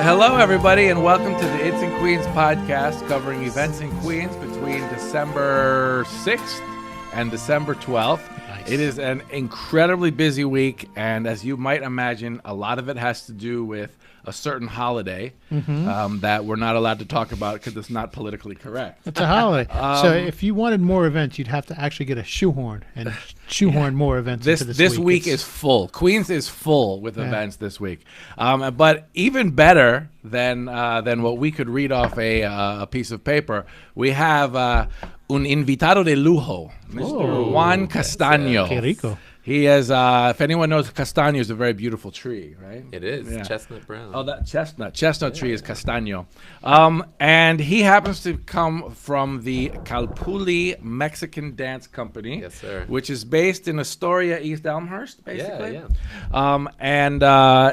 Hello, everybody, and welcome to the It's in Queens podcast covering events in Queens between December 6th and December 12th. Nice. It is an incredibly busy week, and as you might imagine, a lot of it has to do with a certain holiday that we're not allowed to talk about because it's not politically correct. It's a holiday. So if you wanted more events, you'd have to actually get a shoehorn and shoehorn more events into this week is full. Queens is full with events this week. But even better than what we could read off a piece of paper, we have un invitado de lujo, Mr. Juan Castaño. Qué rico. He is, if anyone knows, Castaño is a very beautiful tree, right? It is, chestnut brown. Oh, that chestnut tree is Castaño. And he happens to come from the Capulli Mexican Dance Company. Yes, sir. Which is based in Astoria, East Elmhurst, basically. Yeah. And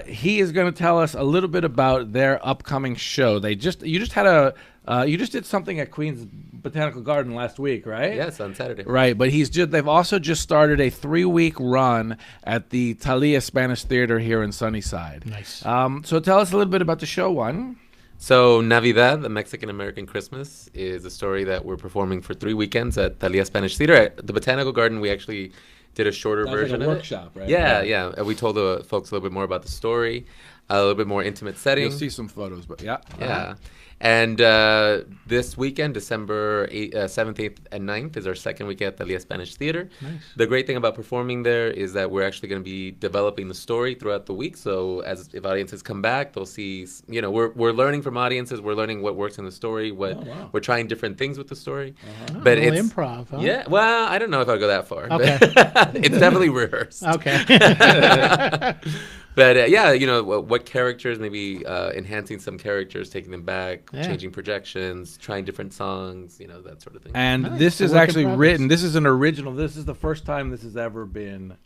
he is going to tell us a little bit about their upcoming show. You just did something at Queens Botanical Garden last week, right? Yes, on Saturday. Right, but they've also just started a 3-week run at the Thalia Spanish Theatre here in Sunnyside. Nice. So tell us a little bit about the show, Juan. So Navidad, the Mexican-American Christmas, is a story that we're performing for 3 weekends at Thalia Spanish Theatre. At the Botanical Garden, we actually did a shorter version like a of workshop, it. Right? Yeah. And we told the folks a little bit more about the story, a little bit more intimate setting. You'll see some photos, but yeah. Yeah. And this weekend, December 7th, 8th, and 9th, is our second weekend at Thalia Spanish Theatre. Nice. The great thing about performing there is that we're actually going to be developing the story throughout the week. So if audiences come back, they'll see, we're learning from audiences. We're learning what works in the story. We're trying different things with the story. But it's improv, huh? Yeah, well, I don't know if I'll go that far. Okay. It's definitely rehearsed. Okay. But what characters, maybe enhancing some characters, taking them back, changing projections, trying different songs, that sort of thing. And this is actually written, this is an original, this is the first time this has ever been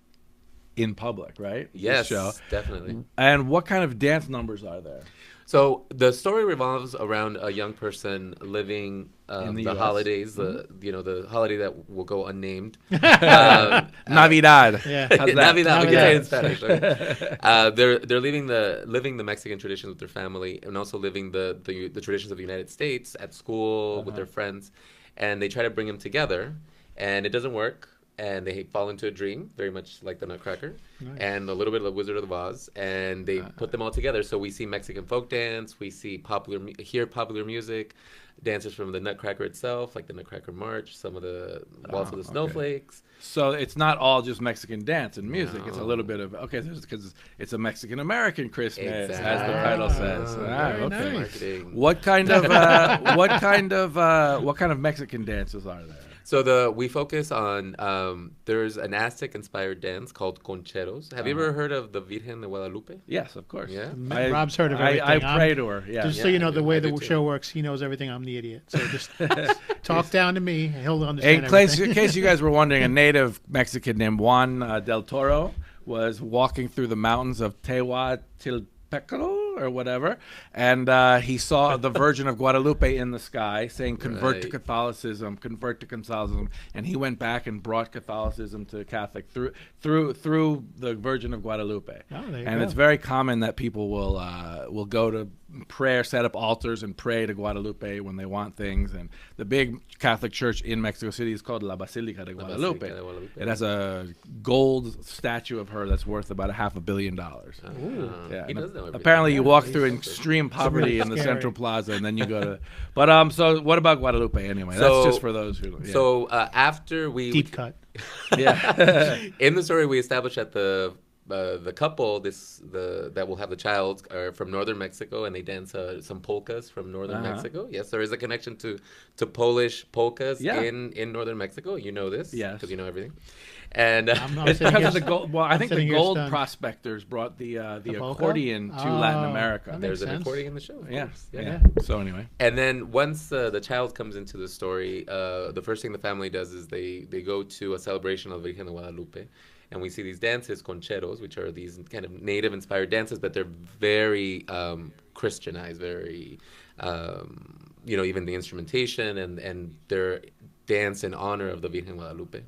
in public, right? Yes, this show. Definitely. And what kind of dance numbers are there? So the story revolves around a young person living the holidays, the holiday that will go unnamed. Navidad. Yeah. Navidad. We can say it in Spanish. Right? They're living the Mexican traditions with their family, and also living the traditions of the United States at school with their friends, and they try to bring them together, and it doesn't work. And they fall into a dream, very much like the Nutcracker, and a little bit of the Wizard of the Oz, and they put them all together. So we see Mexican folk dance, we see popular music, dancers from the Nutcracker itself, like the Nutcracker March, some of the Waltz of the Snowflakes. So it's not all just Mexican dance and music. No. It's a little bit of because it's a Mexican American Christmas, as the title says. Okay. Nice. What kind of Mexican dances are there? So we focus on, there's an Aztec-inspired dance called concheros. Have you ever heard of the Virgen de Guadalupe? Yes, of course. Yeah. Rob's heard of everything. I pray to her, yeah. Just so you know, the way the show works, he knows everything. I'm the idiot. So just talk down to me, and he'll understand everything. In case you guys were wondering, a native Mexican named Juan del Toro was walking through the mountains of Tehuantepec or whatever, and he saw the Virgin of Guadalupe in the sky saying convert to Catholicism, and he went back and brought Catholicism to Catholic through the Virgin of Guadalupe. It's very common that people will go to prayer, set up altars and pray to Guadalupe when they want things. And the big Catholic church in Mexico City is called La Basilica de Guadalupe. It has a gold statue of her that's worth about $500 million. Yeah. He does know everything. Apparently you walk through extreme poverty in the Central Plaza and then you go to but so what about Guadalupe anyway? That's just for those who So after we deep cut. In the story we established that the couple that will have the child are from northern Mexico, and they dance some polkas from northern Mexico. Yes, there is a connection to Polish polkas in northern Mexico. You know this, because you know everything. And it's because of the gold. Well, I think the gold prospectors brought the accordion to Latin America. There's an accordion in the show. Yeah. So anyway, and then once the child comes into the story, the first thing the family does is they go to a celebration of Virgen de Guadalupe. And we see these dances, concheros, which are these kind of native-inspired dances, but they're very Christianized, very, even the instrumentation, and they're dance in honor of the Virgen Guadalupe.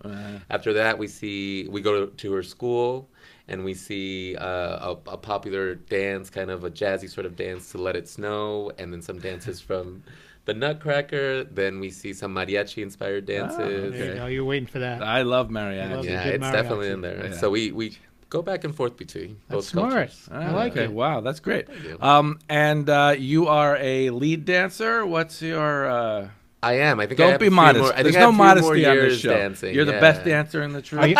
After that, we go to her school, and we see a popular dance, kind of a jazzy sort of dance to Let It Snow, and then some dances from the Nutcracker. Then we see some mariachi-inspired dances. There you go. You're waiting for that. I love I mariachi. love Yeah, good it's definitely in mariachi. there. Yeah. So we go back and forth between both That's smart. cultures. I like okay. it. Wow, that's great. you. And you are a lead dancer. What's your? I am. I think I Don't have be a few modest. more- I There's think I no have a few more modesty on this years show. dancing, You're the yeah. best dancer in the troupe. Are you,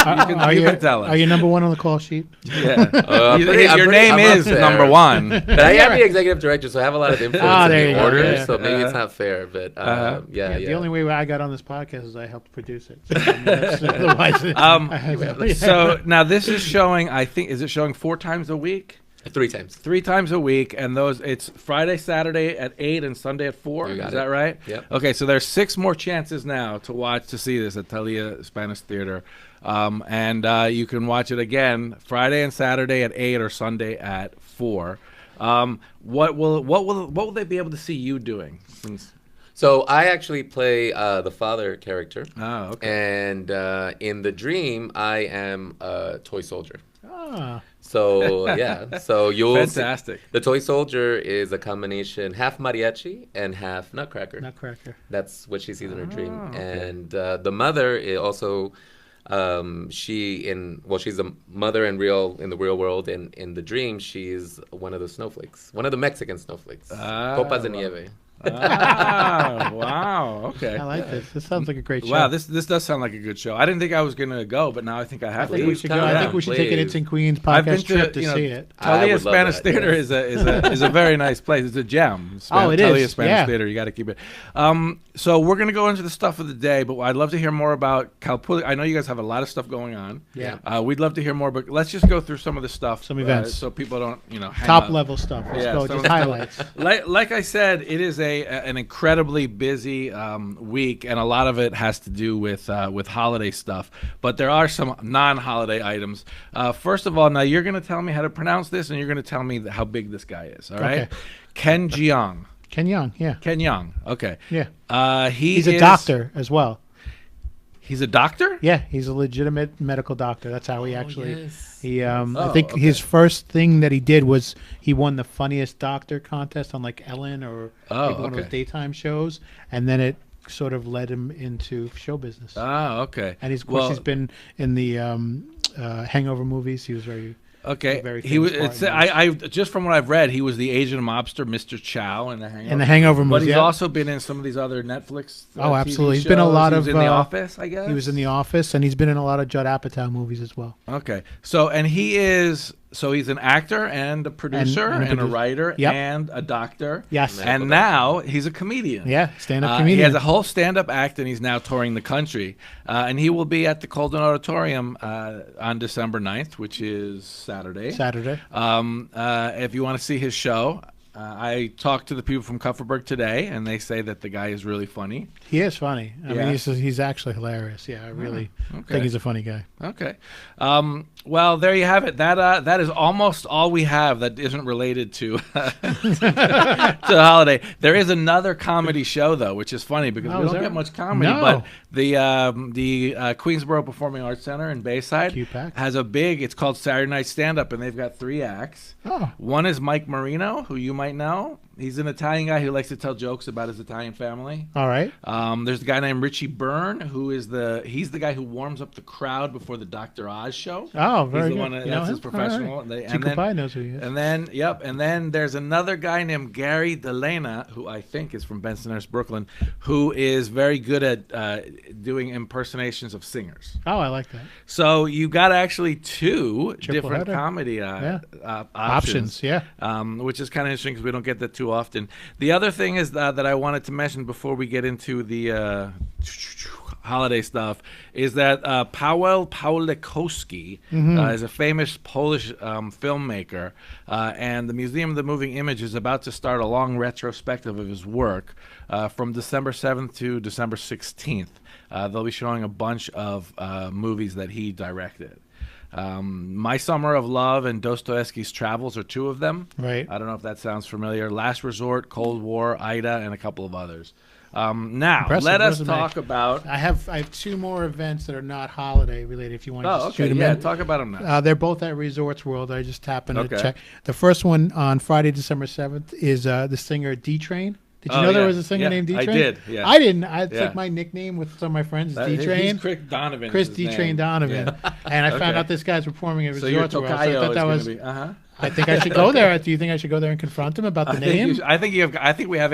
you can tell us. are you number one on the call sheet? Yeah. I'm Your pretty- name I'm up is there. number one. But I am the executive director, so I have a lot of influence Ah, in there the you go, order, yeah. so maybe it's not fair. But yeah. The only way I got on this podcast is I helped produce it. So, otherwise, So now this is showing. I think is it showing 4 times a week? 3 times. 3 times a week, and it's Friday, Saturday at 8, and Sunday at 4. You got Is it. that right? Yep. Okay, so there's 6 more chances now to see this at Thalia Spanish Theatre, and you can watch it again Friday and Saturday at 8 or Sunday at 4. What will they be able to see you doing? So I actually play the father character, Oh, okay. and in the dream, I am a toy soldier. Ah, So yeah, so you'll Fantastic. The toy soldier is a combination, half mariachi and half Nutcracker. Nutcracker. That's what she sees in her dream. okay. And the mother is also, she's a mother in the real world, and in the dream she's one of the snowflakes, one of the Mexican snowflakes, Copas de wow. Nieve. Wow. Okay. I like this. This sounds like a great show. Wow, this does sound like a good show. I didn't think I was gonna go, but now I think I have I think to. we should go. Come I think down, we should take an please. It's in Queens I've been podcast trip to you know, see it. I Thalia would love Spanish that, Theatre yes. is a very nice place. It's a gem. Oh, it Thalia is, Spanish yeah. Theatre. You got to keep it. So we're gonna go into the stuff of the day, but I'd love to hear more about Capulli. I know you guys have a lot of stuff going on. Yeah. We'd love to hear more, but let's just go through some of the stuff. Some events. so people don't hang Top up. level stuff. Let's Yeah, go. some Just highlights. Like I said, it is an incredibly busy week, and a lot of it has to do with holiday stuff. But there are some non-holiday items. First of all, now you're going to tell me how to pronounce this, and you're going to tell me how big this guy is. All right, Okay. Ken Jeong. Ken Young. Yeah. Ken Jeong. Okay. Yeah. He's He's a doctor as well. He's a doctor. Yeah, he's a legitimate medical doctor. That's how he actually. yes. He. I Oh, think okay. his first thing that he did was he won the funniest doctor contest on like Ellen or maybe one of those okay. daytime shows, and then it sort of led him into show business. Oh, okay. And he's, of course, he's been in the Hangover movies. He was very. Okay, very he was. famous part in I just from what I've read, he was the Asian mobster, Mr. Chow, in the Hangover. In the Hangover but movies, he's yeah. also been in some of these other Netflix. Oh, TV absolutely. He's been a shows. lot He was of, in The Office, I guess. He was in The Office, and he's been in a lot of Judd Apatow movies as well. Okay, so he's an actor and a producer And a and a producer. writer Yep. and a doctor. Yes. and now he's a comedian. Yeah, stand-up He comedian. has a whole stand-up act, and he's now touring the country. And he will be at the Colden Auditorium on December 9th, which is Saturday. Saturday. If you want to see his show, I talked to the people from Kupferberg today, and they say that the guy is really funny. He is funny. I Yeah. mean, he's actually hilarious. Yeah, I really okay. think he's a funny guy. Okay. Well, there you have it. That is almost all we have that isn't related to to holiday. There is another comedy show though, which is funny because Oh, we is don't there? get much comedy. No. But the Queensboro Performing Arts Center in Bayside QPAC. has a big. It's called Saturday Night Stand Up, and they've got 3 acts. Oh, One is Mike Marino, who you might know. He's an Italian guy who likes to tell jokes about his Italian family. all right. There's a guy named Richie Byrne, who is he's the guy who warms up the crowd before the Dr. Oz show. Oh, He's very the good. one You that's know his him? All professional. right. And Chico then, Pie knows who he is. and then there's another guy named Gary Delana, who I think is from Bensonhurst, Brooklyn, who is very good at doing impersonations of singers. Oh, I like that. So you got actually 2 Triple different header. comedy Options, yeah. which is kind of interesting because we don't get that too often. The other thing is that I wanted to mention before we get into the holiday stuff is that Paweł Pawlikowski is a famous Polish filmmaker, and the Museum of the Moving Image is about to start a long retrospective of his work from December 7th to December 16th. They'll be showing a bunch of movies that he directed. My Summer of Love and Dostoevsky's Travels are 2 of them. Right. I don't know if that sounds familiar. Last Resort, Cold War, Ida, and a couple of others. Now, Impressive let us resume. talk about. I have 2 more events that are not holiday related. If you want to Oh, just shoot okay. them Yeah, in. talk about them now. They're both at Resorts World. I just happened Okay. to check. The first one on Friday, December 7th, is the singer D-Train. Did you know there was a singer named D-Train? I did. Yeah. I didn't. It's Yeah. like my nickname with some of my friends is He's D-Train. Chris Donovan. Chris is his D-Train name. Donovan. Yeah. And I found Okay. out this guy's performing at So your Resorts World. So I Tocayo thought is that going was. to be. I think I should go there. Do you think I should go there and confront him about the name? I think you have. I think we have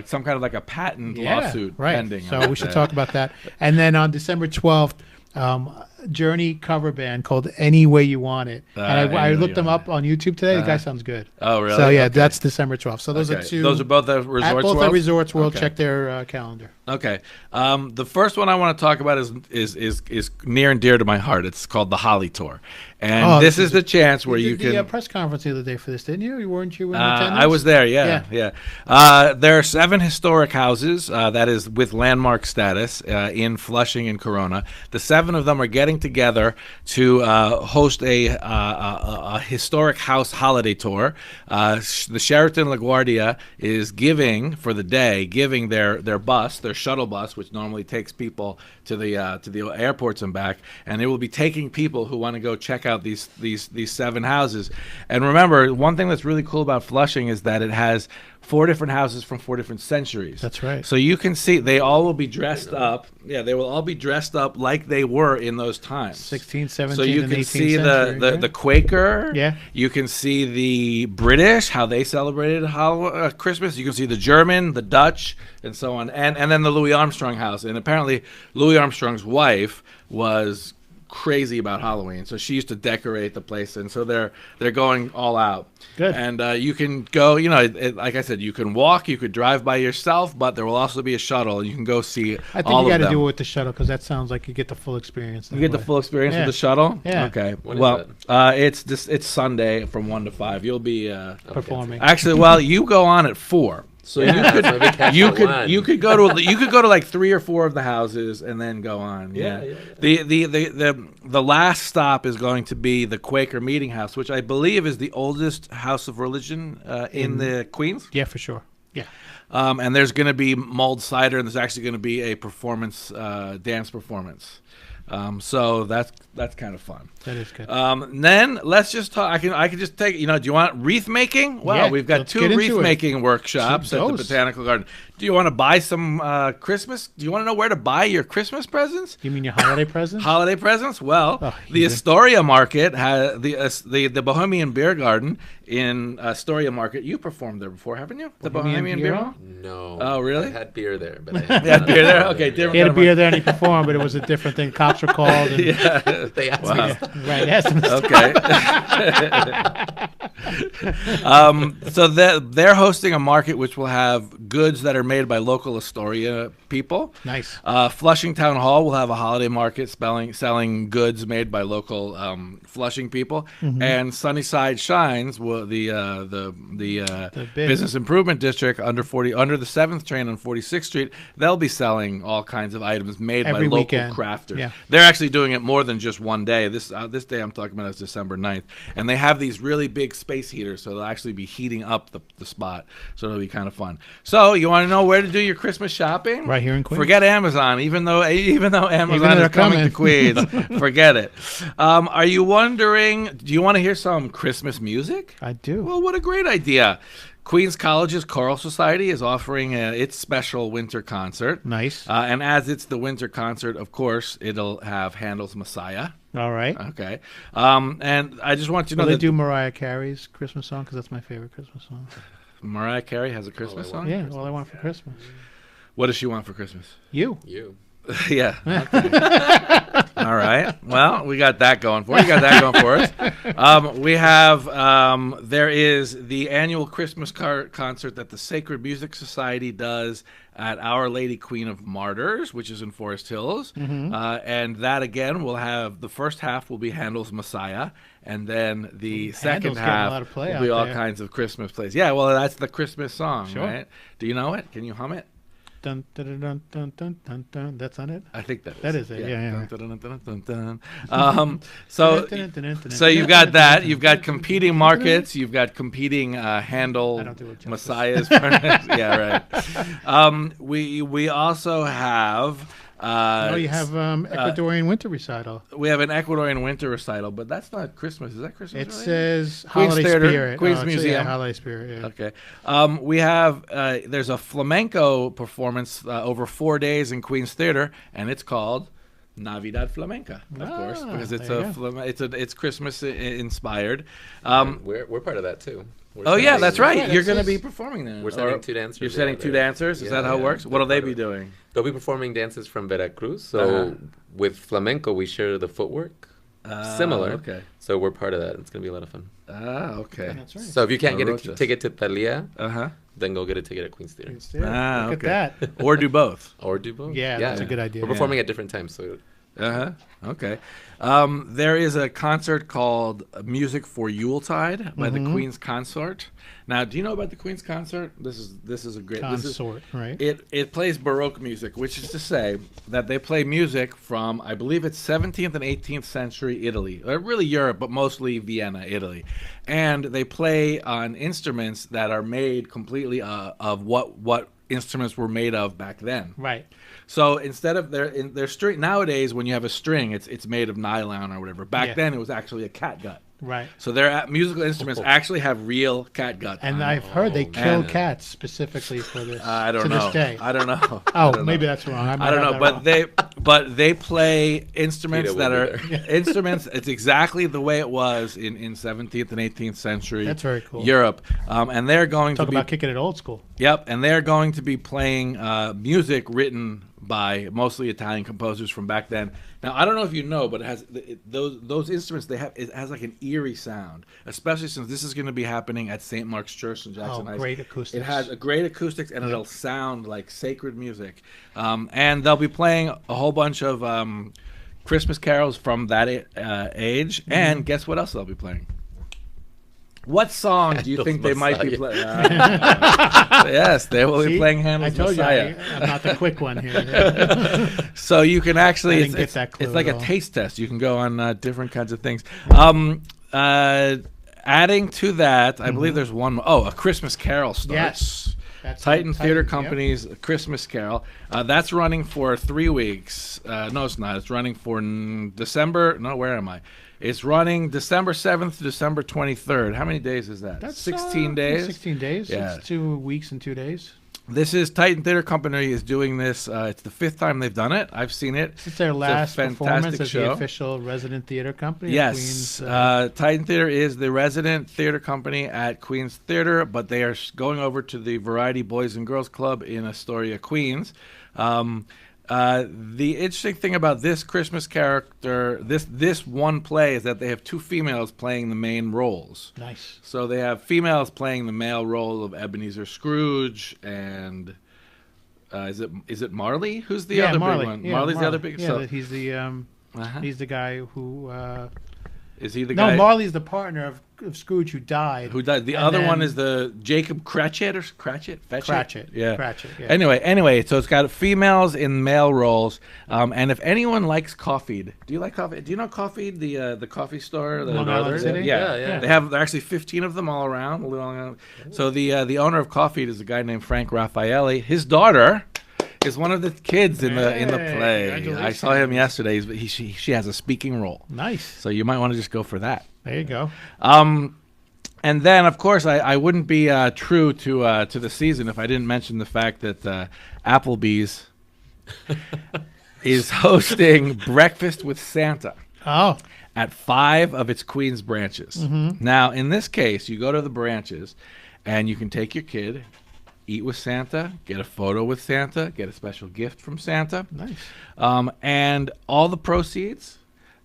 some kind of like a patent lawsuit pending. So on we should that. talk about that. And then on December 12th, Journey cover band called Any Way You Want It. And I Any Way looked You them Want up on YouTube today. The guy sounds good. Oh, really? So, yeah, Okay. that's December 12th. So those are Okay. 2. Those are both at Resorts at both World? at Resorts World. Okay. Check their calendar. Okay. The first one I want to talk about is near and dear to my heart. It's called the Holly Tour, and this is the chance where you did can. the press conference the other day for this, didn't you? Weren't you in attendance? I was there. Yeah. There are 7 historic houses that is with landmark status in Flushing and Corona. The 7 of them are getting together to host a historic house holiday tour. The Sheraton LaGuardia is giving for the day, giving their bus, their shuttle bus, which normally takes people to the airports and back, and they will be taking people who want to go check out these 7 houses. And remember, one thing that's really cool about Flushing is that it has 4 different houses from 4 different centuries. That's right. So you can see they all will be dressed up. Yeah, they will all be dressed up like they were in those times. 16th, 17th, so you and can 18th see century, the Quaker. Yeah. You can see the British, how they celebrated Christmas. You can see the German, the Dutch, and so on. And then the Louis Armstrong house. And apparently Louis Armstrong's wife was crazy about Halloween, so she used to decorate the place, and so they're going all out. Good. And you can go, like I said, you can walk, you could drive by yourself, but there will also be a shuttle, and you can go see I think all you of got to them. do it with the shuttle because that sounds like you get the full experience. You get the full experience Yeah. with the shuttle. Yeah. Okay. When is Well, it's Sunday from 1 to 5. You'll be performing. actually. Well, you go on at 4. So Maybe catch you the could one. you could go to like 3 or 4 of the houses and then go on. Yeah. The last stop is going to be the Quaker Meeting House, which I believe is the oldest house of religion in the Queens. Yeah, for sure. Yeah. And there's going to be mulled cider, and there's actually going to be a performance, dance performance. So that's kind of fun. That is good. Then let's just talk. I can just take. Do you want wreath making? Well, Yeah, we've got let's 2 get into wreath it. making workshops at the Those. Botanical Garden. Do you want to buy some Christmas? Do you want to know where to buy your Christmas presents? You mean your holiday presents? Holiday presents? Well, Oh, the yeah. Astoria Market has the Bohemian Beer Garden in Astoria Market. You performed there before, haven't you? The Bohemian Bohemian Beer Beer Hall? Hall. No. Oh, really? I had beer there, but I You had beer there? Okay, different He had a kind of beer there and he performed, but it was a different thing. Cops were called. And, Yeah. They asked Wow. me. Right. Asked him to stop. Okay. So they're hosting a market which will have goods that are made by local Astoria people. Nice. Flushing Town Hall will have a holiday market selling goods made by local Flushing people, and Sunnyside Shines, the big- business improvement district under the 7th train on 46th Street. They'll be selling all kinds of items made Every by local weekend. crafters. Yeah. They're actually doing it more than just one day. This day I'm talking about is December 9th, and they have these really big space heaters, so they'll actually be heating up the spot. So it'll be kind of fun. So you want to know where to do your Christmas shopping? Right here in Queens. Forget Amazon, even though Amazon though is they're coming to coming. Queens. Forget it. Are you wondering? Do you want to hear some Christmas music? I do. Well, what a great idea. Queens College's Choral Society is offering its special winter concert. Nice. And as it's the winter concert, of course, it'll have Handel's Messiah. All right. Okay. And I just want you to Will know they that do Mariah Carey's Christmas song? Because that's my favorite Christmas song. Mariah Carey has a Christmas song? Yeah, all I want for Christmas. What does she want for Christmas? You. You. Yeah. Okay. All right. Well, we got that going for us. You got that going for us. We have there is the annual Christmas concert that the Sacred Music Society does at Our Lady Queen of Martyrs, which is in Forest Hills. And that, again, will have the first half will be Handel's Messiah, and then the second Handel's getting a lot half of play will be out all there. kinds of Christmas plays. Yeah, well, that's the Christmas song, Sure. right? Do you know it? Can you hum it? dun, dun, dun, dun, dun, dun, dun. That's not it. I think that is. That is it. Yeah. Dun, dun, dun, dun, dun, dun. So you've got that. You've got competing markets. You've got competing Handel I don't do it justice. messiahs. Yeah, right. We also have. You have Ecuadorian winter recital. We have an Ecuadorian winter recital, but that's not Christmas. Is that Christmas? It related? says Queen's Holiday Theater, Spirit. Queen's Yeah, Museum. Holiday Spirit. Yeah. Okay. We have there's a flamenco performance over 4 days in Queen's Theater, and it's called Navidad Flamenca, of course, because it's there you it's Christmas inspired. We're part of that too. Oh yeah, that's right. Yeah, You're that's going to it. be performing then. We're sending 2 dancers. You're sending 2 dancers. Is that how it works? What'll they be doing? They'll be performing dances from Veracruz. So with flamenco, we share the footwork. Similar. Okay. So we're part of that. It's going to be a lot of fun. Okay. That's right. So if you can't get a Rochas. ticket to Thalia, Uh-huh. then go get a ticket at Queen's Theater. Queen's Theater. Look at that. Or do both. Or do both. Yeah, that's a good idea. We're performing at different times. So Okay. There is a concert called Music for Yuletide by the Queen's Consort. Now, do you know about the Queen's Consort? This is a great Consort, right? It plays Baroque music, which is to say that they play music from, I believe it's 17th and 18th century Italy, or really Europe, but mostly Vienna, Italy. And they play on instruments that are made completely of what instruments were made of back then. Right. So instead of their string nowadays, when you have a string, it's made of nylon or whatever. Back then, it was actually a catgut. Right. So their musical instruments actually have real catgut. And on I've them. heard they kill And- cats specifically for this. I don't to know. This day. I don't know. Oh, I don't maybe know. that's wrong. I don't know, but they play instruments Peter that will are be instruments. It's exactly the way it was in 17th and 18th century. That's very cool. Europe, and they're going Talk to be about kicking it old school. Yep, and they're going to be playing music written by mostly Italian composers from back then. Now, I don't know if you know, but it has those instruments. It has like an eerie sound, especially since this is going to be happening at St. Mark's Church in Jackson Heights. Great acoustics. It has a great acoustics, and it'll sound like sacred music. And they'll be playing a whole bunch of Christmas carols from that age. And guess what else they'll be playing? What song do you think they might be playing? Yes, they will be playing Handel's I told Messiah. you I'm not the quick one here. So you can actually, I didn't get that clue it's like at a all. taste test. You can go on different kinds of things. Adding to that, I believe there's one. A Christmas Carol starts. Yes. That's Titan Theater yep. Company's Christmas Carol. That's running for 3 weeks. No, it's not. It's running for December. No, where am I? It's running December 7th to December 23rd. How many days is that? That's 16 days. 16 days. Yeah. It's 2 weeks and 2 days. This is Titan Theater Company is doing this. It's the 5th time they've done it. I've seen it. It's their last fantastic performance as show. the official resident theater company. Yes, Queens, Titan Theater is the resident theater company at Queens Theater, but they are going over to the Variety Boys and Girls Club in Astoria, Queens. The interesting thing about this Christmas character, this one play, is that they have 2 females playing the main roles. Nice. So they have females playing the male role of Ebenezer Scrooge and is it Marley? Who's the other Marley. big one? Yeah, Marley's the other big. Yeah, So, he's the he's the guy who. is he the No, guy? Marley's the partner of Scrooge who died. Who died? The And other then- one is the Jacob Cratchit or Cratchit? Cratchit. Yeah. Cratchit, yeah. Anyway, so it's got females in male roles. And if anyone likes Coffeed, do you like Coffeed? Do you know Coffeed, the coffee store? Long Island City? Yeah. There are actually 15 of them all around. So the owner of Coffeed is a guy named Frank Raffaelli. His daughter is one of the kids in the play. I saw him yesterday. She has a speaking role. Nice. So you might want to just go for that. There you go. And then, of course, I wouldn't be true to the season if I didn't mention the fact that Applebee's is hosting Breakfast with Santa Oh, at 5 of its Queens branches. Now, in this case, you go to the branches, and you can take your kid, eat with Santa, get a photo with Santa, get a special gift from Santa. nice. And all the proceeds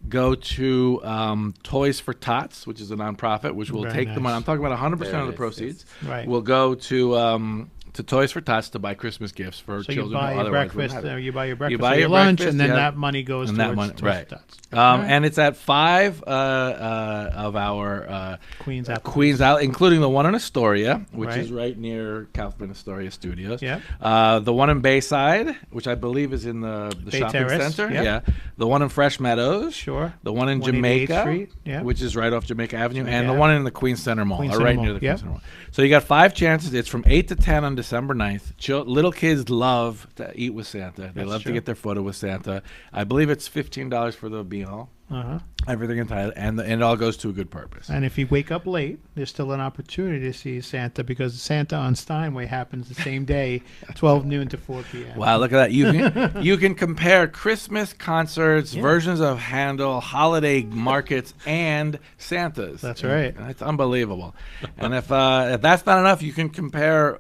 go to Toys for Tots, which is a nonprofit, which will Very take the nice. money. I'm talking about 100% of the nice, proceeds. Right. Will go to to Toys for Tots to buy Christmas gifts for So you children. buy who your otherwise breakfast, wouldn't have it. you buy your breakfast, buy or your lunch, breakfast, and then yeah. that money goes And towards that money, Toys right. for Tots. Alright. And it's at 5 of our Queens Applebee's. Queens out, including the one in Astoria, which Right. is right near Kaufman Astoria Studios. Yep. The one in Bayside, which I believe is in the Bay shopping Terrace, center. yep. Yeah. The one in Fresh Meadows. Sure. The one in 188th Jamaica, Street, yeah. which is right off Jamaica Avenue, Jamaica and the Ave. one in the Queens Center Mall, Queens or Center right Mall, near the yep. Queens Center Mall. So you got 5 chances. It's from 8 to 10 on December 9th. Little kids love to eat with Santa. They That's love true. to get their photo with Santa. I believe it's $15 for the meal. Uh-huh. Everything entirely, and it all goes to a good purpose. And if you wake up late, there's still an opportunity to see Santa, because Santa on Steinway happens the same day, 12 noon to 4 p.m. Wow, look at that! You can compare Christmas concerts, versions of Handel, holiday markets, and Santas. That's right. That's unbelievable. And if that's not enough, you can compare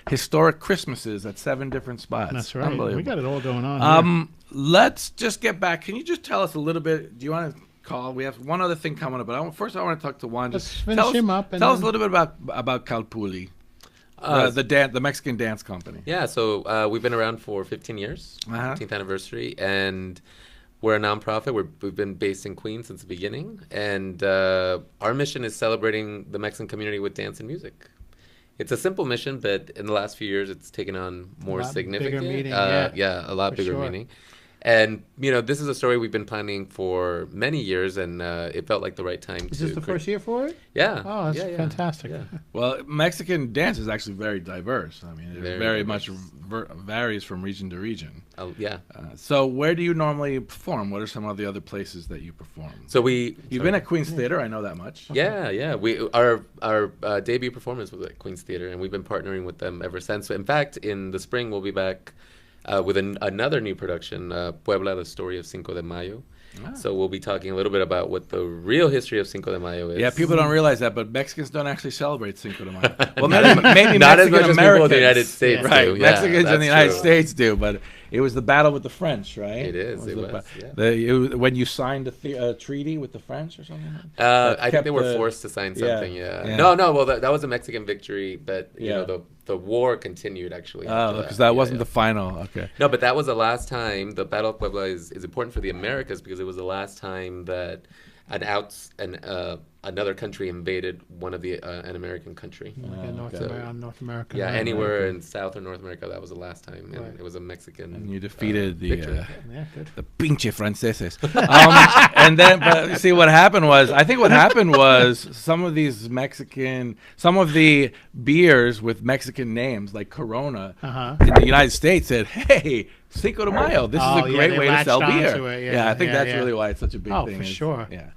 historic Christmases at 7 different spots. That's right. Unbelievable. We got it all going on here. Let's just get back. Can you just tell us a little bit? Do you want to call? We have one other thing coming up, but first I want to talk to Juan. Let's Just finish him up. And Tell us a then- little bit about Capulli, the Mexican dance company. Yeah, so we've been around for 15 years, 15th anniversary, and we're a nonprofit. We've been based in Queens since the beginning, and our mission is celebrating the Mexican community with dance and music. It's a simple mission, but in the last few years, it's taken on more significant. Bigger meaning, yeah, a lot for bigger sure. meaning. And this is a story we've been planning for many years, and it felt like the right time. Is this the first year for it? Yeah. Oh, that's yeah. fantastic. Yeah. Well, Mexican dance is actually very diverse. I mean, it Very very diverse. much varies from region to region. Yeah. So where do you normally perform? What are some of the other places that you perform? So You've been at Queen's Theater, I know that much. Yeah. Our debut performance was at Queen's Theater, and we've been partnering with them ever since. In fact, in the spring, we'll be back with another new production, Puebla, the Story of Cinco de Mayo. So we'll be talking a little bit about what the real history of Cinco de Mayo is. Yeah, people don't realize that, but Mexicans don't actually celebrate Cinco de Mayo. Well, maybe not as Mexican much as people in Americans. the United States Right, do. Yeah, Mexicans in that's the United true. States do, but it was the battle with the French, right? It is, it the was, ba- when you signed a treaty with the French or something? I think kept they were the- forced to sign Yeah, something. Yeah. yeah. No. Well, that was a Mexican victory, but Yeah. the war continued actually. Oh, after because that Yeah, wasn't yeah. the final. Okay. No, but that was the last time. The Battle of Puebla is important for the Americas because it was the last time that another country invaded an American country. Like in North America. Yeah, right, anywhere right. in South or North America, that was the last time, and Right. it was a Mexican. And you defeated victory. Yeah, good. the pinche franceses. And then, but see, what happened was, I think what happened was some of the beers with Mexican names, like Corona, Uh-huh. in the United States said, hey, Cinco de Mayo, this Oh, is a yeah, great they way to sell latched beer. onto it, yeah, I think yeah, that's yeah. really why it's such a big Oh, thing. for It's- sure. Yeah.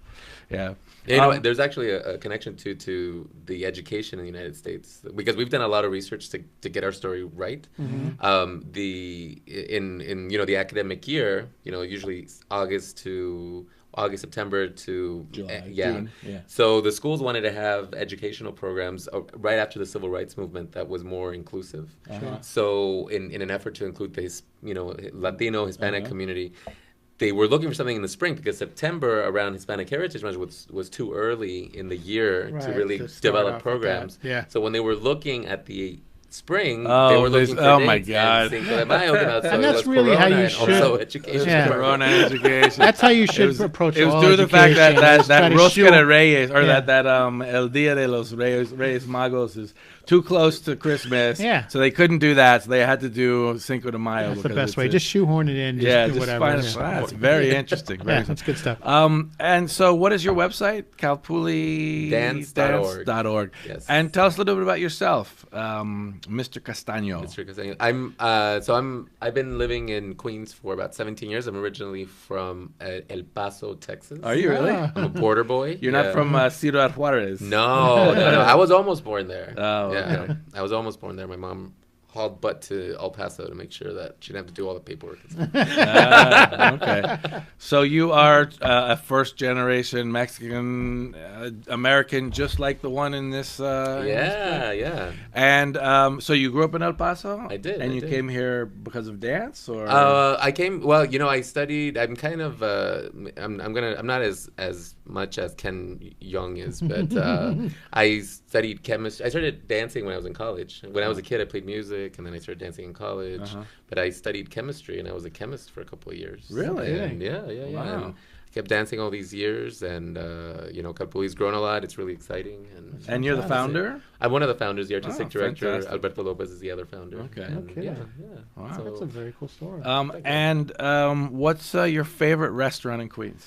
Yeah, you know, there's actually a connection to the education in the United States because we've done a lot of research to get our story right. Mm-hmm. In the academic year, usually August, September to July, yeah. June, yeah. So the schools wanted to have educational programs right after the civil rights movement that was more inclusive. Uh-huh. So in an effort to include the Latino Hispanic community, they were looking for something in the spring because September around Hispanic Heritage Month was too early in the year to Right, really to start develop off with programs. that, yeah. So when they were looking at the spring, Oh, they were looking for oh my dates, God. and Cinco de Mayo came out, so And it that's was really how Corona you and should- also education. Yeah. Corona education. That's how you It should was, approach it was all due to the fact that education, is try that to Rosca shoe- de Reyes, or Yeah. that El Dia de los Reyes Magos is too close to Christmas. Yeah. So they couldn't do that. So they had to do Cinco de Mayo. That's the because best it's way. a- Just shoehorn it in. Just yeah, do just whatever. find yeah. That's very interesting. Very Yeah, interesting. that's good stuff. And so what is your website? Dance.org. Dance.org. Yes. And tell us a little bit about yourself, Mr. Castaño. Mr. Castaño. I've been living in Queens for about 17 years. I'm originally from El Paso, Texas. Are you really? Ah. I'm a border boy. You're Yeah. not from Ciudad Juarez? No. I was almost born there. Oh, yeah. okay. I was almost born there. My mom hauled butt to El Paso to make sure that she didn't have to do all the paperwork. Okay. So you are a first-generation Mexican American, just like the one in this. Yeah. And so you grew up in El Paso? I did. And you came here because of dance, or? I came. Well, I studied. I'm kind of. I'm not as much as Ken Young is, but I studied chemistry. I started dancing when I was in college. When I was a kid, I played music, and then I started dancing in college. But I studied chemistry, and I was a chemist for a couple of years. Really? And yeah. Wow. And I kept dancing all these years, and Capulli's grown a lot. It's really exciting. And you're the founder? I'm one of the founders, the artistic director. Fantastic. Alberto Lopez is the other founder. Okay. And Okay. Yeah. Wow. So, That's a very cool story. And what's your favorite restaurant in Queens?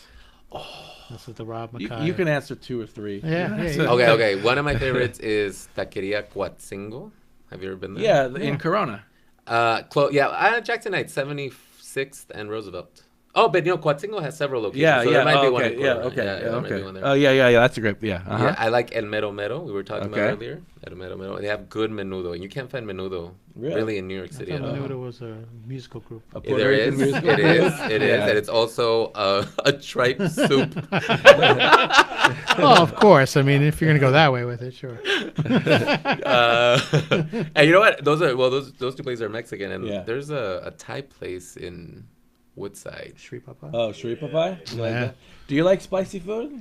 This is the Rob Mackay. You can answer 2 or 3. Yeah. Okay. One of my favorites is Taqueria Coatzingo. Have you ever been there? Yeah, in Corona. Jackson Heights, 76th and Roosevelt. Oh, but Coatzingo has several locations. Yeah, so yeah. There might be one Okay, in yeah, Corona. okay, there might be okay. one there. Oh, yeah. That's a great. Yeah. Yeah, I like El Mero Mero. We were talking about Okay. earlier. El Mero Mero. They have good menudo, and you can't find menudo Really? really in New York I City thought at all. Menudo was a musical group. A Puerto There Rican is. musical? It is. It is. Yeah. And it's also a tripe soup. Oh, of course. I mean, if you're going to go that way with it, sure. And you know what? Those two places are Mexican, and Yeah. there's a Thai place in Woodside. Shri Papa. Oh, Shri Papai? Yeah. Do you like spicy food?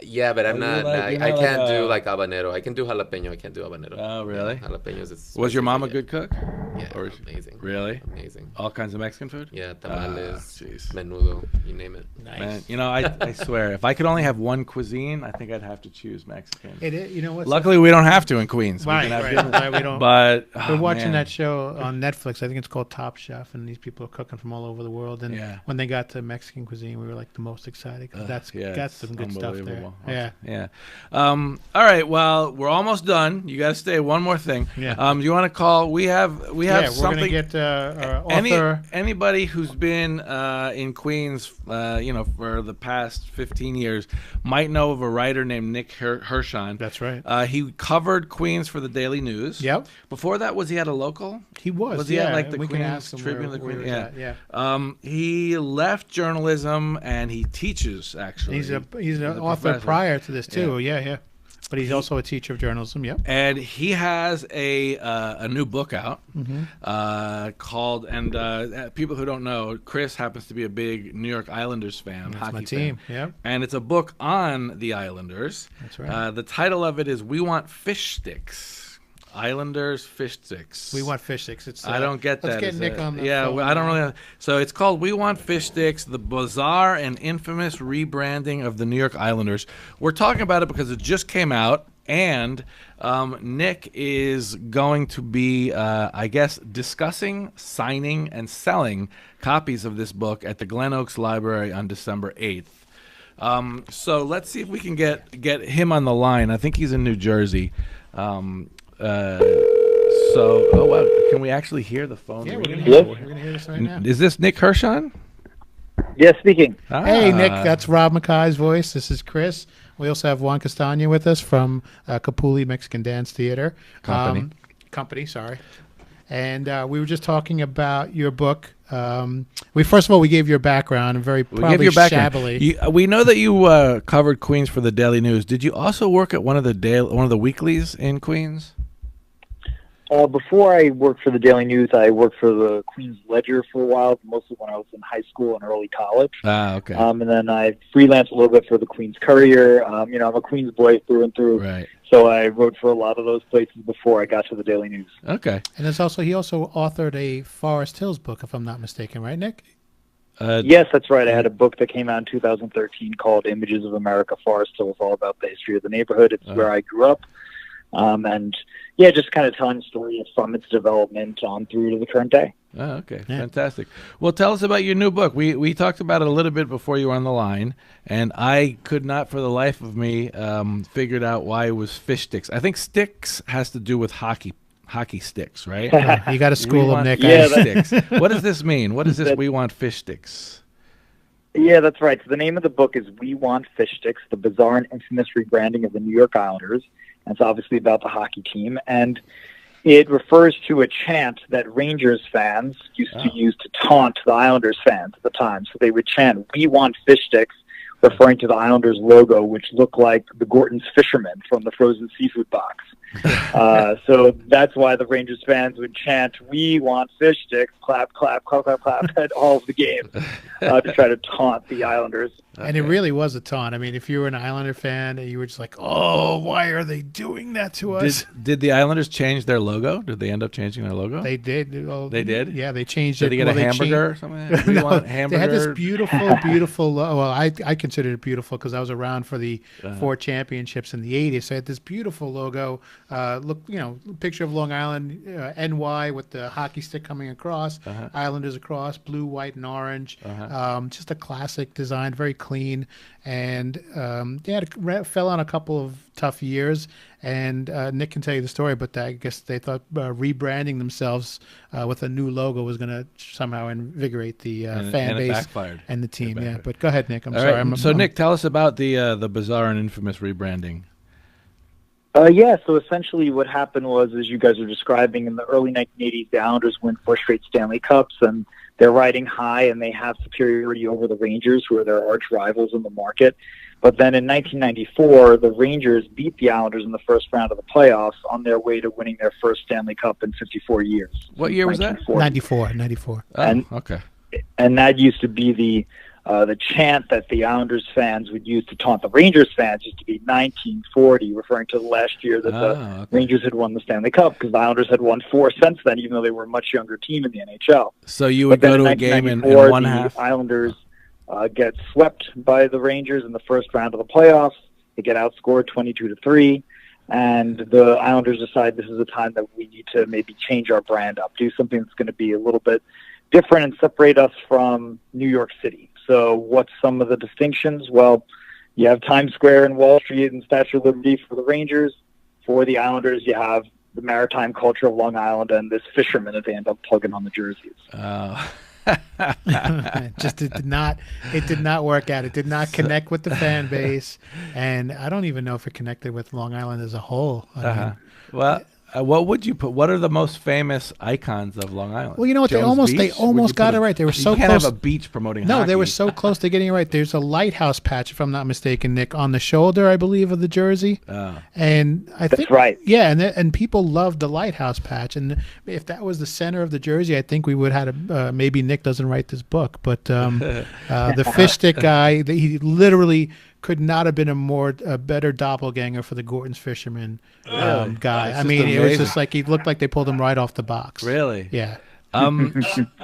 Yeah, but I'm Oh, not. you're I not can't like do like habanero. I can do jalapeno. I can't do habanero. Oh, really? Jalapenos is. Was your spicy, mom a yeah. good cook? Yeah, Or- amazing. Really? Amazing. All kinds of Mexican food? Yeah, tamales, jeez. menudo, you name it. Nice. Man, I swear, if I could only have one cuisine, I think I'd have to choose Mexican. It is, you know what? Luckily, we don't have to in Queens. We Right, can have right, different- right, we don't. But We're watching that show on Netflix. I think it's called Top Chef, and these people are cooking from all over the world. And Yeah. when they got to Mexican cuisine, we were like the most excited because that's got it's some good stuff there. unbelievable. Yeah. All right. Well, we're almost done. You got to stay. One more thing. Yeah. Do you want to call? We have We're gonna something. get our author. Anybody who's been in Queens, for the past 15 years, might know of a writer named Nick Hirshon. That's right. He covered Queens for the Daily News. Yep. Before that, was he at a local? He was. Was he yeah. at like the we can Queens ask him Tribune? where The Queen? he was Yeah. at, yeah. He left journalism and he teaches actually. He's an a author professor. prior to this too. Yeah. But he's also a teacher of journalism. Yep. And he has a new book out called, and people who don't know, Chris happens to be a big New York Islanders fan, That's hockey my team. fan. Yep. And it's a book on the Islanders. That's right. The title of it is "We Want Fish Sticks." Islanders fish sticks. We want fish sticks. It's. I don't get that. Let's get Is Nick it- on the Yeah, phone. well, I don't really. So it's called "We Want Fish Sticks: The Bizarre and Infamous Rebranding of the New York Islanders." We're talking about it because it just came out, and Nick is going to be, I guess, discussing, signing, and selling copies of this book at the Glen Oaks Library on December 8th. So let's see if we can get him on the line. I think he's in New Jersey. Oh wow! Can we actually hear the phone? Yeah, we're gonna ringing? hear this right now. Is this Nick Hirshon? Yes, speaking. Hey, Nick, Ah. that's Rob Mackay's voice. This is Chris. We also have Juan Castaño with us from Capulli Mexican Dance Theatre. Company. Sorry. And we were just talking about your book. First of all, we gave your background, and We probably give your background. shabbily. We know that you covered Queens for the Daily News. Did you also work at one of the weeklies in Queens? Before I worked for the Daily News, I worked for the Queens Ledger for a while, mostly when I was in high school and early college. Ah, okay. And then I freelanced a little bit for the Queens Courier. I'm a Queens boy through and through. Right. So I wrote for a lot of those places before I got to the Daily News. Okay. And he also authored a Forest Hills book, if I'm not mistaken, right, Nick? Yes, that's right. I had a book that came out in 2013 called Images of America Forest Hills, all about the history of the neighborhood. It's where I grew up. Just kind of telling the story from its development on through to the current day. Oh, okay. Yeah. Fantastic. Well, tell us about your new book. We talked about it a little bit before you were on the line, and I could not for the life of me figured out why it was fish sticks. I think sticks has to do with hockey sticks, right? You got to school him, Nick. Yeah, Fish sticks. What does this mean? What is this? We want fish sticks. Yeah, that's right. So the name of the book is We Want Fish Sticks, the Bizarre and Infamous Rebranding of the New York Islanders. And it's obviously about the hockey team. And It refers to a chant that Rangers fans used to use to taunt the Islanders fans at the time. So they would chant, "We want fish sticks," referring to the Islanders logo, which looked like the Gorton's fisherman from the frozen seafood box. So that's why the Rangers fans would chant, "We want fish sticks," clap, clap, clap, clap, clap, at all of the games to try to taunt the Islanders. And it really was a taunt. I mean, if you were an Islander fan, you were just like, "Oh, why are they doing that to us?" Did the Islanders change their logo? Did they end up changing their logo? They did. Well, They did? Yeah, they changed it. Did they get a hamburger or something? We want hamburger. They had this beautiful, beautiful. Well, I considered it beautiful because I was around for the 4 championships in the '80s. So I had this beautiful logo. Look, picture of Long Island, NY with the hockey stick coming across, Islanders across, blue, white, and orange. Just a classic design, very clean, and it fell on a couple of tough years. And Nick can tell you the story, but I guess they thought rebranding themselves with a new logo was going to somehow invigorate the fan base backfired. And the team. Yeah, but go ahead, Nick. I'm All sorry. right. So, Nick, tell us about the Bizarre and Infamous rebranding. So essentially what happened was, as you guys are describing, in the early 1980s, the Islanders win 4 straight Stanley Cups, and they're riding high, and they have superiority over the Rangers, who are their arch rivals in the market. But then in 1994, the Rangers beat the Islanders in the first round of the playoffs on their way to winning their first Stanley Cup in 54 years. What year was that? 94. Oh, okay. And that used to be the chant that the Islanders fans would use to taunt the Rangers fans used to be 1940, referring to the last year that the Rangers had won the Stanley Cup, because the Islanders had won 4 since then, even though they were a much younger team in the NHL. So you would go to a game in one half? The Islanders get swept by the Rangers in the first round of the playoffs. They get outscored 22-3, and the Islanders decide this is a time that we need to maybe change our brand up, do something that's going to be a little bit different and separate us from New York City. So what's some of the distinctions? Well, you have Times Square and Wall Street and Statue of Liberty for the Rangers. For the Islanders, you have the maritime culture of Long Island and this fisherman that they end up plugging on the jerseys. It did not work out. It did not connect with the fan base, and I don't even know if it connected with Long Island as a whole. What would you put? What are the most famous icons of Long Island? Well, you know what? They almost got it right. They were so close. You can't have a beach promoting hockey. No, they were so close to getting it right. There's a lighthouse patch, if I'm not mistaken, Nick, on the shoulder, I believe, of the jersey. And I think that's right. Yeah, and people loved the lighthouse patch. And if that was the center of the jersey, I think we would have had maybe Nick doesn't write this book, but the fish stick guy, he literally could not have been a better doppelganger for the Gorton's fisherman guy. I mean, it was just like he looked like they pulled him right off the box. Really? Yeah.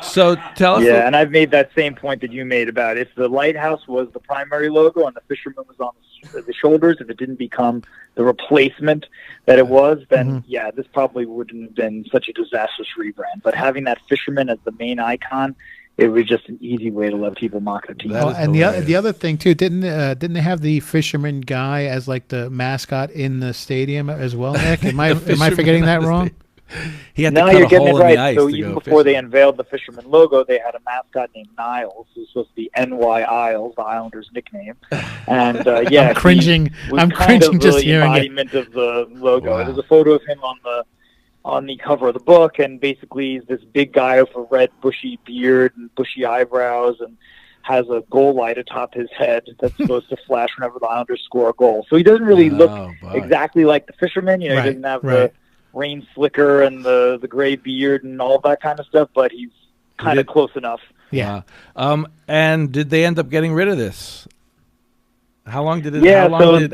So tell us. Yeah, and I've made that same point that you made about if the lighthouse was the primary logo and the fisherman was on the shoulders, if it didn't become the replacement that it was, then this probably wouldn't have been such a disastrous rebrand. But having that fisherman as the main icon, it was just an easy way to let people mock the team. And the other thing too, didn't they have the fisherman guy as like the mascot in the stadium as well, Nick? Am I forgetting that wrong? He had to cut you're a getting hole it right. in the ice So to even go before they fishing. unveiled the fisherman logo, they had a mascot named Niles, who's supposed to be NY Isles, the Islanders' nickname. And I'm cringing. I'm cringing just hearing it. Embodiment of the logo. Wow. There's a photo of him on the cover of the book, and basically he's this big guy with a red bushy beard and bushy eyebrows, and has a goal light atop his head that's supposed to flash whenever the Islanders score a goal. So he doesn't really look exactly like the fisherman. He doesn't have the rain slicker and the gray beard and all that kind of stuff, but he's kind of close enough. Yeah. And did they end up getting rid of this? How long did it? Yeah.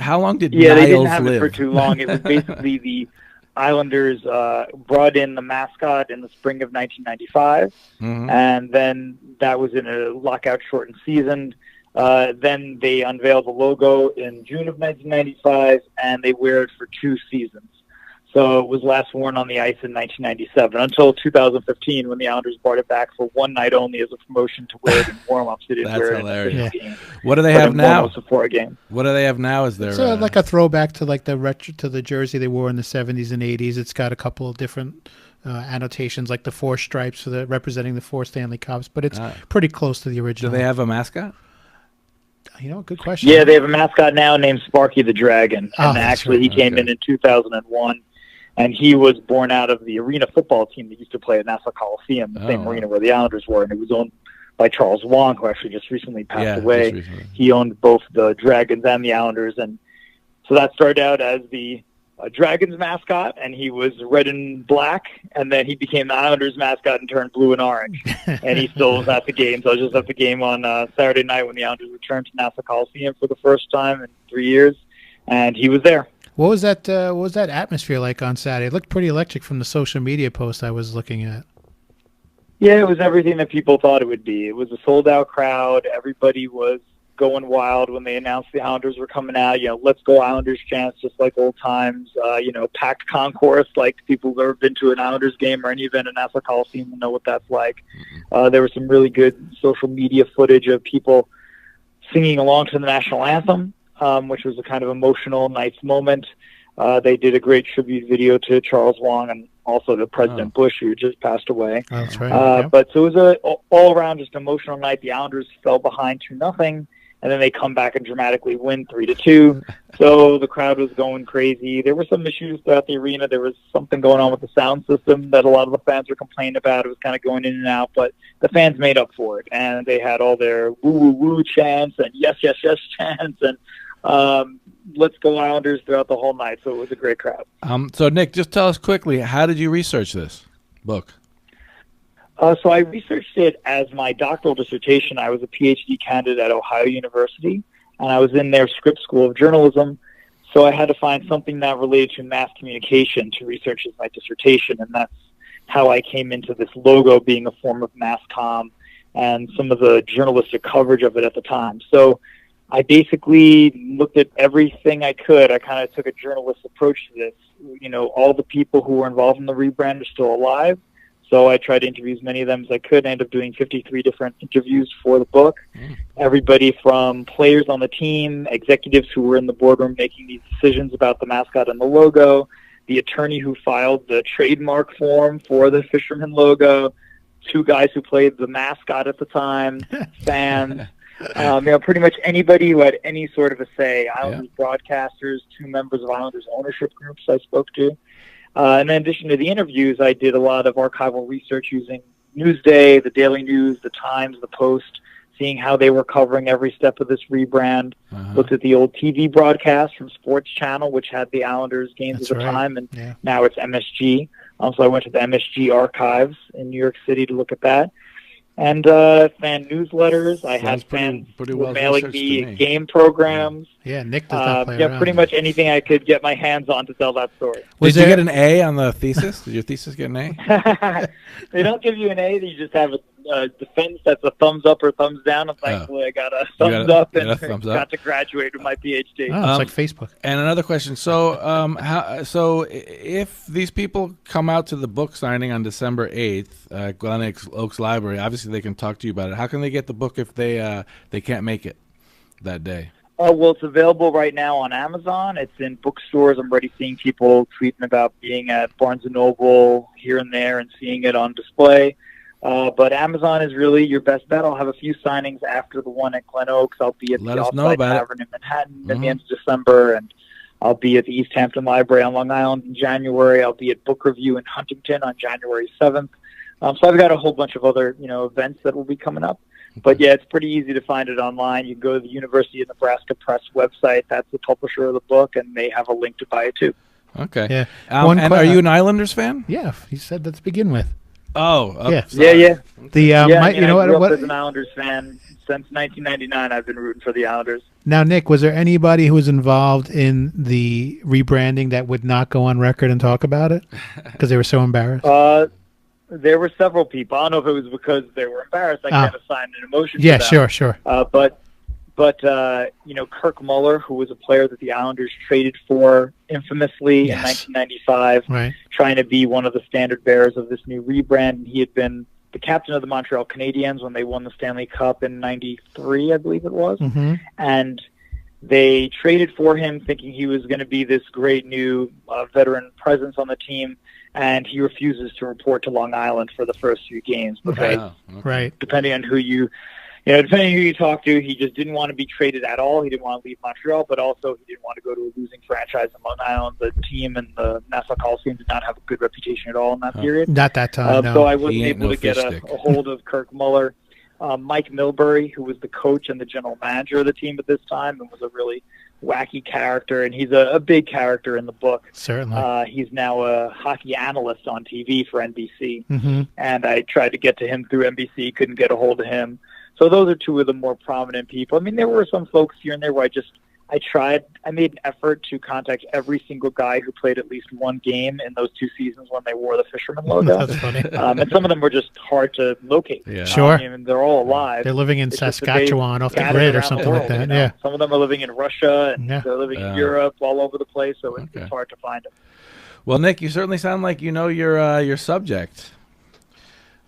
How long did they didn't Niles have live? it for too long. It was basically the Islanders brought in the mascot in the spring of 1995, and then that was in a lockout-shortened season. Then they unveiled the logo in June of 1995, and they wear it for 2 seasons. So it was last worn on the ice in 1997 until 2015 when the Islanders brought it back for one night only as a promotion to wear it in warm-ups. They didn't wear it hilarious. in the game. What do they have now? Before a game. What do they have now? Is there like a throwback to like the retro to the jersey they wore in the 70s and 80s? It's got a couple of different annotations, like the 4 stripes for representing the 4 Stanley Cups, but it's pretty close to the original. Do they have a mascot? Good question. Yeah, they have a mascot now named Sparky the Dragon, and actually right. he came in 2001. And he was born out of the arena football team that used to play at Nassau Coliseum, the same arena where the Islanders were, and it was owned by Charles Wong, who actually just recently passed away. He owned both the Dragons and the Islanders, and so that started out as the Dragons mascot, and he was red and black, and then he became the Islanders mascot and turned blue and orange. And he still was at the game. So I was just at the game on Saturday night when the Islanders returned to Nassau Coliseum for the first time in 3 years, and he was there. What was that atmosphere like on Saturday? It looked pretty electric from the social media post I was looking at. Yeah, it was everything that people thought it would be. It was a sold-out crowd. Everybody was going wild when they announced the Islanders were coming out. Let's go Islanders chants, just like old times. Packed concourse, like people who've ever been to an Islanders game or any event in Nassau Coliseum will know what that's like. There was some really good social media footage of people singing along to the national anthem, which was a kind of emotional, nice moment. They did a great tribute video to Charles Wong and also to President Bush, who just passed away. Oh, that's right. But so it was a all-around just emotional night. The Islanders fell behind 2-0, and then they come back and dramatically win 3-2. So the crowd was going crazy. There were some issues throughout the arena. There was something going on with the sound system that a lot of the fans were complaining about. It was kind of going in and out, but the fans made up for it, and they had all their woo-woo-woo chants and yes, yes, yes chants, and let's go Islanders throughout the whole night. So it was a great crowd. So Nick, just tell us quickly, how did you research this book? So I researched it as my doctoral dissertation. I was a PhD candidate at Ohio University, and I was in their Scripps School of Journalism. So I had to find something that related to mass communication to research as my dissertation, and that's how I came into this logo being a form of mass comm and some of the journalistic coverage of it at the time. So I basically looked at everything I could. I kind of took a journalist approach to this. All the people who were involved in the rebrand are still alive. So I tried to interview as many of them as I could. I ended up doing 53 different interviews for the book. Everybody from players on the team, executives who were in the boardroom making these decisions about the mascot and the logo, the attorney who filed the trademark form for the Fisherman logo, 2 guys who played the mascot at the time, fans. Pretty much anybody who had any sort of a say. Islanders broadcasters, 2 members of Islanders ownership groups I spoke to. And in addition to the interviews, I did a lot of archival research using Newsday, the Daily News, the Times, the Post, seeing how they were covering every step of this rebrand. Looked at the old TV broadcast from Sports Channel, which had the Islanders games at the time, and now it's MSG. So I went to the MSG archives in New York City to look at that. And fan newsletters. I had fans mailing me game programs. Yeah, Nick does not play around. Pretty much anything I could get my hands on to tell that story. Did you get an A on the thesis? Did your thesis get an A? They don't give you an A. You just have a defense that's a thumbs up or thumbs down. And thankfully, I got a thumbs up and got to graduate with my PhD. Oh, it's like Facebook. And another question. So, if these people come out to the book signing on December 8th, Glen Oaks Library, obviously they can talk to you about it. How can they get the book if they can't make it that day? Well, it's available right now on Amazon. It's in bookstores. I'm already seeing people tweeting about being at Barnes & Noble here and there and seeing it on display. But Amazon is really your best bet. I'll have a few signings after the one at Glen Oaks. I'll be at the Offside Tavern in Manhattan at the end of December, and I'll be at the East Hampton Library on Long Island in January. I'll be at Book Review in Huntington on January 7th. So I've got a whole bunch of other events that will be coming up. But yeah, it's pretty easy to find it online. You can go to the University of Nebraska Press website. That's the publisher of the book, and they have a link to buy it too. Okay. Yeah. And are you an Islanders fan? Yeah, he said that to begin with. Oh, yeah. I grew up as an Islanders fan since 1999. I've been rooting for the Islanders. Now, Nick, was there anybody who was involved in the rebranding that would not go on record and talk about it because they were so embarrassed? There were several people. I don't know if it was because they were embarrassed. I can't assign an emotion to them. Sure. But Kirk Muller, who was a player that the Islanders traded for infamously in 1995, trying to be one of the standard bearers of this new rebrand. He had been the captain of the Montreal Canadiens when they won the Stanley Cup in '93, I believe it was. And they traded for him thinking he was going to be this great new veteran presence on the team. And he refuses to report to Long Island for the first few games because, depending on who you depending who you talk to, he just didn't want to be traded at all. He didn't want to leave Montreal, but also he didn't want to go to a losing franchise in Long Island. The team and the Nassau Coliseum did not have a good reputation at all in that period. Not that time, no. So I wasn't able to get a hold of Kirk Muller. Mike Milbury, who was the coach and the general manager of the team at this time and was a really wacky character, and he's a big character in the book. Certainly. He's now a hockey analyst on TV for NBC, Mm-hmm. and I tried to get to him through NBC, couldn't get a hold of him. So those are two of the more prominent people. I mean, there were some folks here and there where I made an effort to contact every single guy who played at least one game in those 2 seasons when they wore the Fisherman logo. That's funny. And some of them were just hard to locate. Yeah. Sure. I mean, they're all alive. They're living in It's just that Saskatchewan they've off the scattered grid or around something the like world, that. you know? Yeah. Some of them are living in Russia, and Yeah. they're living in Europe, all over the place, so Okay. it's hard to find them. Well, Nick, you certainly sound like you know your subject.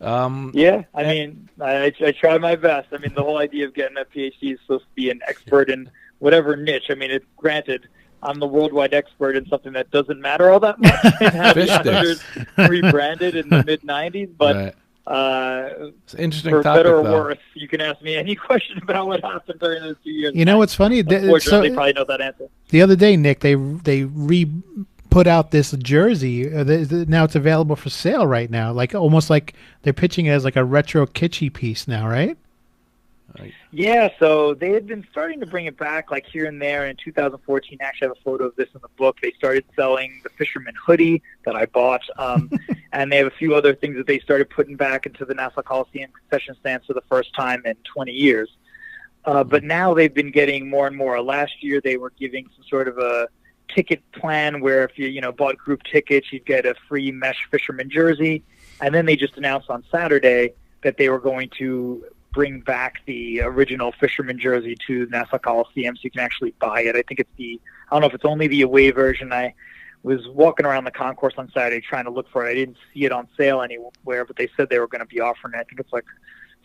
Yeah, I mean, I try my best. I mean, the whole idea of getting a PhD is supposed to be an expert in whatever niche. I mean, granted, I'm the worldwide expert in something that doesn't matter all that much. And how the Fish sticks. Islanders rebranded in the mid-'90s, but Right. It's an interesting for topic, better or though. worse, you can ask me any question about what happened during those 2 years. You know what's funny? Unfortunately, probably know that answer. The other day, Nick, they put out this jersey. Now it's available for sale right now. Like almost like they're pitching it as like a retro kitschy piece now, right? Yeah, so they had been starting to bring it back like here and there. In 2014, I actually have a photo of this in the book. They started selling the Fisherman hoodie that I bought, and they have a few other things that they started putting back into the Nassau Coliseum concession stands for the first time in 20 years. But now they've been getting more and more. Last year, they were giving some sort of a ticket plan where if you bought group tickets, you'd get a free mesh Fisherman jersey. And then they just announced on Saturday that they were going to bring back the original Fisherman jersey to Nassau Coliseum so you can actually buy it. I think it's I don't know if it's only the away version. I was walking around the concourse on Saturday trying to look for it. I didn't see it on sale anywhere, but they said they were going to be offering it. I think it's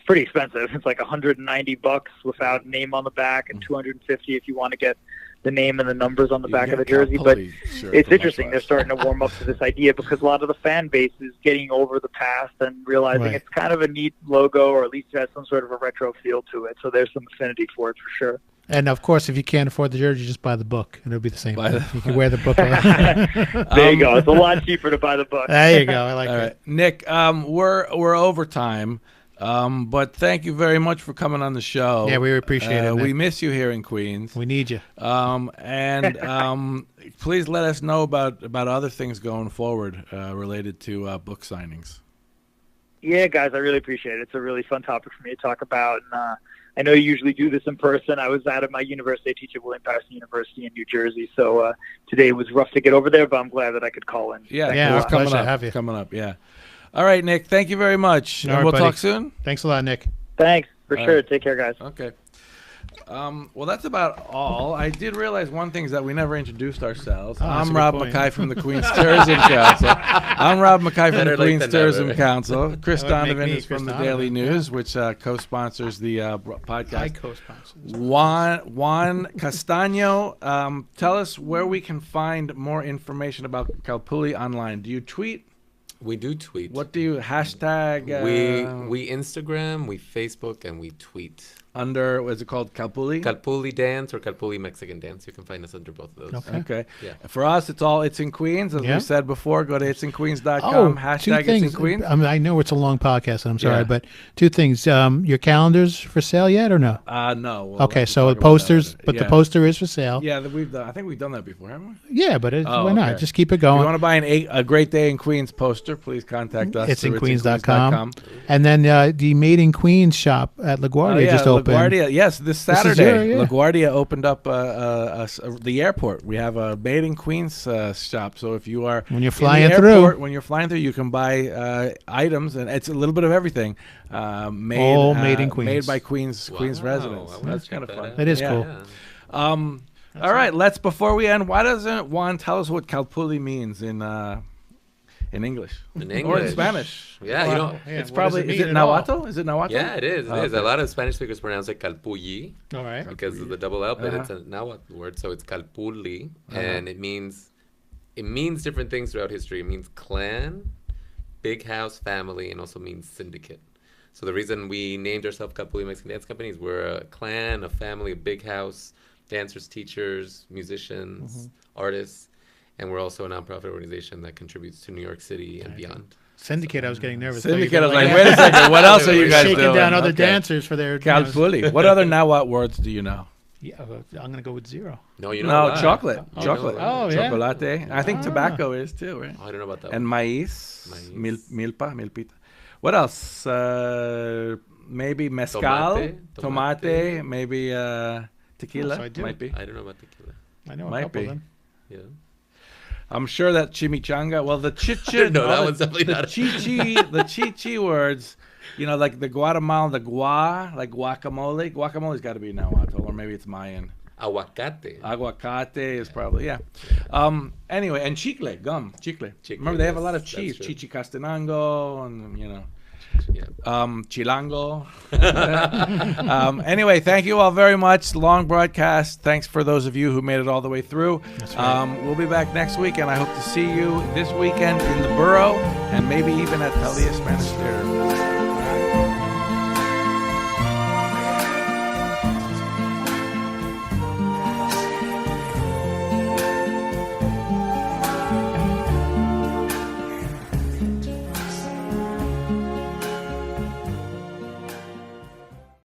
pretty expensive. It's like $190 without name on the back and $250 if you want to get the name and the numbers on the back of the jersey. But it's interesting. They're starting to warm up to this idea because a lot of the fan base is getting over the past and realizing it's kind of a neat logo, or at least it has some sort of a retro feel to it. So there's some affinity for it for sure. And of course, if you can't afford the jersey, just buy the book, and it'll be the same thing. You can wear the book. There you go. It's a lot cheaper to buy the book. There you go. I like All that. right, Nick, we're over time. But thank you very much for coming on the show. Yeah, we appreciate it. We miss you here in Queens. We need you. And please let us know about other things going forward related to book signings. Yeah, guys, I really appreciate it. It's a really fun topic for me to talk about. And I know you usually do this in person. I was out at my university. I teach at William Patterson University in New Jersey. So today was rough to get over there, but I'm glad that I could call in. Yeah, Yeah, it's coming pleasure up. to have you. Coming up, yeah. All right, Nick, thank you very much. All And right, we'll buddy. talk soon. Thanks a lot, Nick. Thanks, for All sure. right. Take care, guys. Okay. Well, that's about all. I did realize one thing is that we never introduced ourselves. Oh, that's a I'm good Rob point. Mackay from the Queens Tourism Council. I'm Rob Mackay from the Better late Queens than Tourism never. Council. Chris That would make Donovan me is from Chris the Donovan, Daily yeah. News, which co-sponsors the I podcast. co-sponsor. Juan Castaño, tell us where we can find more information about Capulli online. Do you tweet? We do tweet. What do you hashtag? We Instagram, we Facebook, and we tweet. Under, what is it called? Capulli? Capulli Dance or Capulli Mexican Dance. You can find us under both of those. Okay. Okay. Yeah. For us, it's in Queens. As Yeah. we said before, go to itsinqueens.com. Oh, Hashtag two it's things. in Queens. I mean, I know it's a long podcast, and I'm sorry, Yeah. but two things. Your calendars for sale yet or no? No. We'll Okay, have to so talk the about posters, that. but the Yeah. poster is for sale. Yeah, I think we've done that before, haven't we? Yeah, but Oh, why not? okay. Just keep it If you going. want to buy a Great Day in Queens poster, please contact us. It's through inqueens.com. And then the Made in Queens shop at LaGuardia just opened. LaGuardia, yes, this This is Saturday. yeah. LaGuardia opened up the airport. We have a Made in Queens shop. So if you are When you're in the flying airport, through. when you're flying through, you can buy items, and it's a little bit of everything. All made in Queens. Made by Queens Wow, residents. I wanna That's check kind of that fun. out. That is Yeah. cool. Yeah. All right, before we end, why doesn't Juan tell us what Capulli means in English? In Or in English. Spanish? Yeah, you know. Yeah, It's what probably, does it is mean it at all? Nahuatl? Is it Nahuatl? Yeah, it is. It is. Okay. A lot of Spanish speakers pronounce it Calpulli All right. because of the double L, but Uh-huh. it's a Nahuatl word, so it's Calpulli, and it means different things throughout history. It means clan, big house, family, and also means syndicate. So the reason we named ourselves Capulli Mexican Dance Company is we're a clan, a family, a big house, dancers, teachers, musicians, artists, and we're also a nonprofit organization that contributes to New York City and beyond. Syndicate, I was getting nervous. Syndicate, I was like, wait a second, what else are you guys shaking doing? down other Okay. dancers for their Capulli. What other Nahuatl words do you know? Yeah, I'm gonna go with 0. No, you know No, what? chocolate. You Chocolate. know Oh, yeah. Chocolate. I think tobacco is too, right? I don't know about that And one. maíz, Maíz. milpita. What else? Maybe mezcal, tomate, maybe tequila. Yes, I do. Might be. I don't know about tequila. I know a Might couple be. of them. Yeah. I'm sure that chimichanga. Well, the chichi. No, that one's definitely not. The chichi words. You know, like the Guatemalan, the like guacamole. Guacamole's got to be Nahuatl, or maybe it's Mayan. Aguacate. Aguacate is probably, yeah. Anyway, and chicle, gum, chicle. Chicle, Remember, they have a yes, lot of that's cheese. true. Chichi Castanango, and, you know, Yeah. Chilango. Anyway, thank you all very much. Long broadcast. Thanks for those of you who made it all the way through. That's right. We'll be back next week, and I hope to see you this weekend in the Borough, and maybe even at Thalia Spanish Theatre.